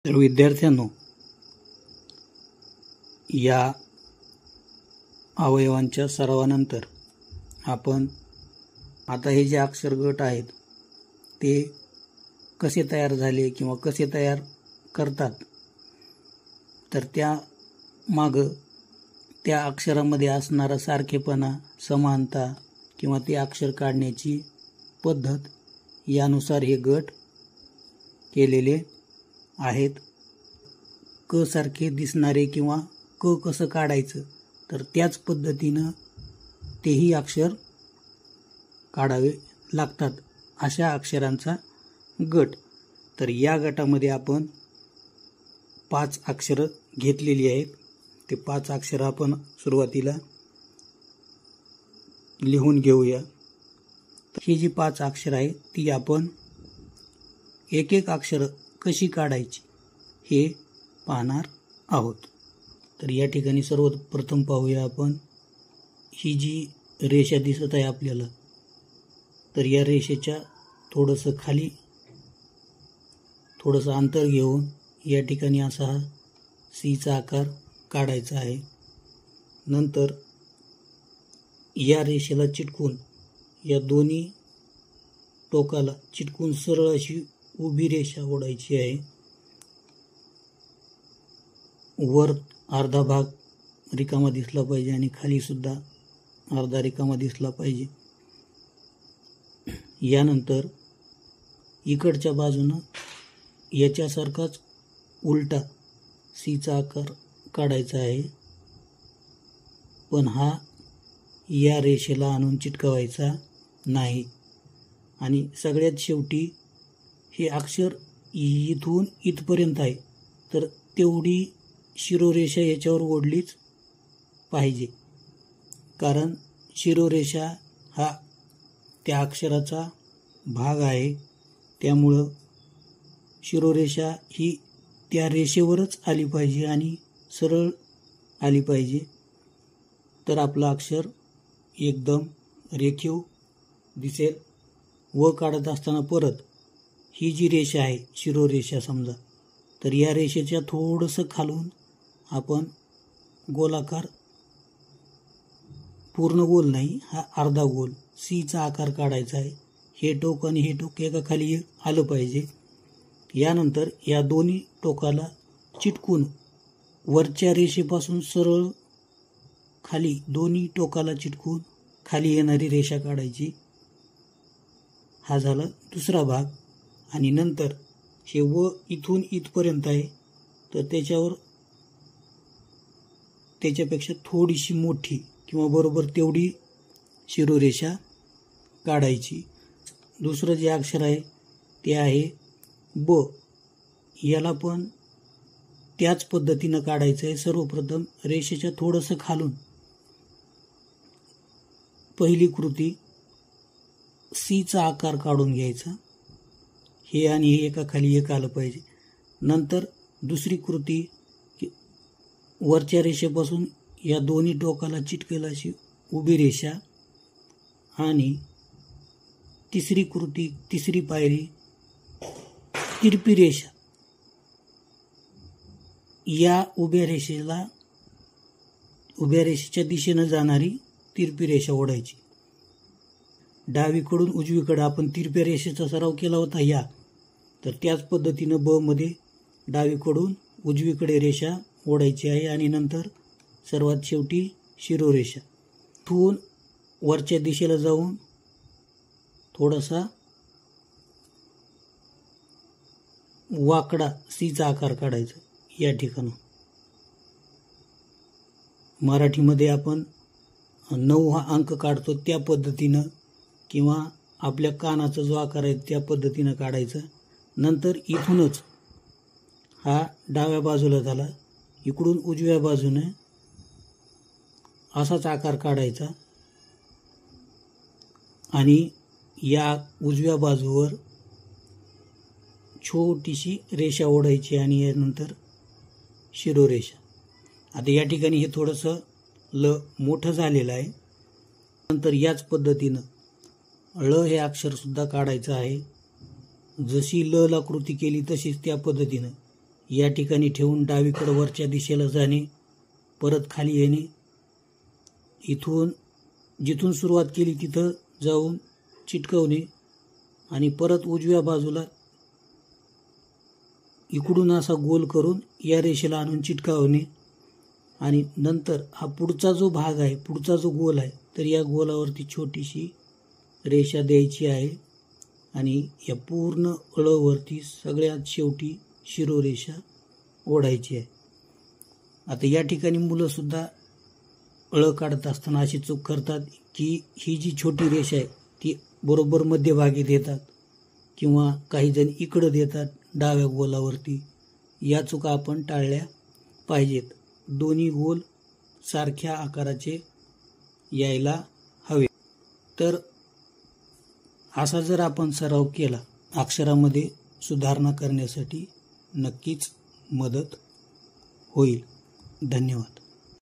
तर विद्यार्थ्यांनो, या अवयवांच्या सरावानंतर आपण आता हे जे अक्षर गट आहेत ते कसे तयार झाले किंवा कसे तयार करतात, तर त्या मागं त्या अक्षरामध्ये असणारा सारखेपणा, समानता किंवा ते अक्षर काढण्याची पद्धत यानुसार हे गट केलेले आहेत. क सारखे दिसणारे किंवा क कसं काढायचं, तर त्याच पद्धतीनं तेही अक्षर काढावे लागतात, अशा अक्षरांचा गट. तर या गटामध्ये आपण 5 अक्षरं घेतलेली आहेत. ते 5 अक्षरं आपण सुरुवातीला लिहून घेऊया. ही जी 5 अक्षरं आहेत ती आपण एक एक अक्षर कशी काढायची हे पाहणार आहोत. तर या ठिकाणी सर्वप्रथम पाहूया आपण ही जी रेषा दिसत आहे आपल्याला, तर या रेषेच्या थोडंसं खाली थोडंसं अंतर घेऊन या ठिकाणी असा हा सीचा आकार काढायचा आहे. नंतर या रेषेला चिटकून या दोन्ही टोकाला चिटकून सरळ अशी उभी रेषा ओढायची आहे. वर अर्धा भाग रिकामा दिसला पाहिजे आणि खाली सुद्धा अर्धा रिकामा दिसला पाहिजे. यानंतर इकडच्या बाजूनं याच्यासारखाच उलटा सीचा आकार काढायचा आहे, पण हा या रेषेला आणून चिटकवायचा नाही. आणि सगळ्यात शेवटी हे अक्षर इथून इथपर्यंत आहे, तर तेवढी शिरोरेषा याच्यावर ओढलीच पाहिजे, कारण शिरोरेषा हा त्या अक्षराचा भाग आहे. त्यामुळं शिरोरेषा ही त्या रेषेवरच आली पाहिजे आणि सरळ आली पाहिजे, तर आपलं अक्षर एकदम रेखीव दिसेल. व काढत असताना परत ही जी रेषा आहे शिरोरेषा समजा, तर या रेषेच्या थोडंसं खालून आपण गोलाकार, पूर्ण गोल नाही, हा अर्धा गोल सीचा आकार काढायचा आहे. हे टोक आणि हे टोक एका खाली आलं पाहिजे. यानंतर या दोन्ही टोकाला चिटकून वरच्या रेषेपासून सरळ खाली दोन्ही टोकाला चिटकून खाली येणारी रेषा काढायची. हा झाला दुसरा भाग. आणि नंतर हे व इथून इथपर्यंत आहे, तर त्याच्यापेक्षा थोडीशी मोठी किंवा बरोबर तेवढी शिरोरेषा काढायची. दुसरं जे अक्षर आहे ते आहे ब. याला पण त्याच पद्धतीनं काढायचं आहे. सर्वप्रथम रेषेच्या थोडंसं खालून पहिली कृती सीचा आकार काढून घ्यायचा, हे आणि हे एका खाली एक आलं पाहिजे. नंतर दुसरी कृती वरच्या रेषेपासून या दोन्ही टोकाला चिटकेल अशी उभी रेषा. आणि तिसरी कृती, तिसरी पायरी तिरपी रेषा. या उभ्या रेषेच्या दिशेनं जाणारी तिरपी रेषा ओढायची. डावीकडून उजवीकडे आपण तिरप्या रेषेचा सराव केला होता या, तर त्याच पद्धतीनं ब मध्ये डावीकडून उजवीकडे रेषा ओढायची आहे. आणि नंतर सर्वात शेवटी शिरोरेषा. इथून वरच्या दिशेला जाऊन थोडासा वाकडा सीचा आकार काढायचा या ठिकाणी. मराठीमध्ये आपण 9 हा अंक काढतो त्या पद्धतीनं किंवा आपल्या कानाचा जो आकार आहे त्या पद्धतीनं काढायचा. नंतर इथूनच हा डाव्या बाजूला झाला, इकडून उजव्या बाजूने असाच आकार काढायचा. आणि या उजव्या बाजूवर छोटीशी रेषा ओढायची आणि यानंतर शिरोरेषा. आता या ठिकाणी हे थोडंसं ल मोठं झालेलं आहे. नंतर याच पद्धतीनं ळ हे अक्षरसुद्धा काढायचं आहे. जशी ल ला कृती केली तशीच त्या पद्धतीनं या ठिकाणी ठेवून डावीकडे वरच्या दिशेला जाणे, परत खाली येणे, इथून जिथून सुरुवात केली तिथं जाऊन चिटकवणे आणि परत उजव्या बाजूला इकडून असा गोल करून या रेषेला आणून चिटकावणे आणि नंतर हा पुढचा जो भाग आहे, पुढचा जो गोल आहे, तर या गोलावरती छोटीशी रेषा द्यायची आहे आणि या पूर्ण अळवरती सगळ्यात शेवटी शिरोरेषा ओढायची आहे. आता या ठिकाणी मुलंसुद्धा अळं काढत असताना अशी चूक करतात की ही जी छोटी रेषा आहे ती बरोबर मध्यभागी देतात किंवा काही जण इकडं देतात डाव्या गोलावरती. या चुका आपण टाळल्या पाहिजेत. दोन्ही गोल सारख्या आकाराचे यायला हवे. तर असा जर आपण सराव केला अक्षरामध्ये सुधारणा करण्यासाठी नक्कीच मदत होईल. धन्यवाद.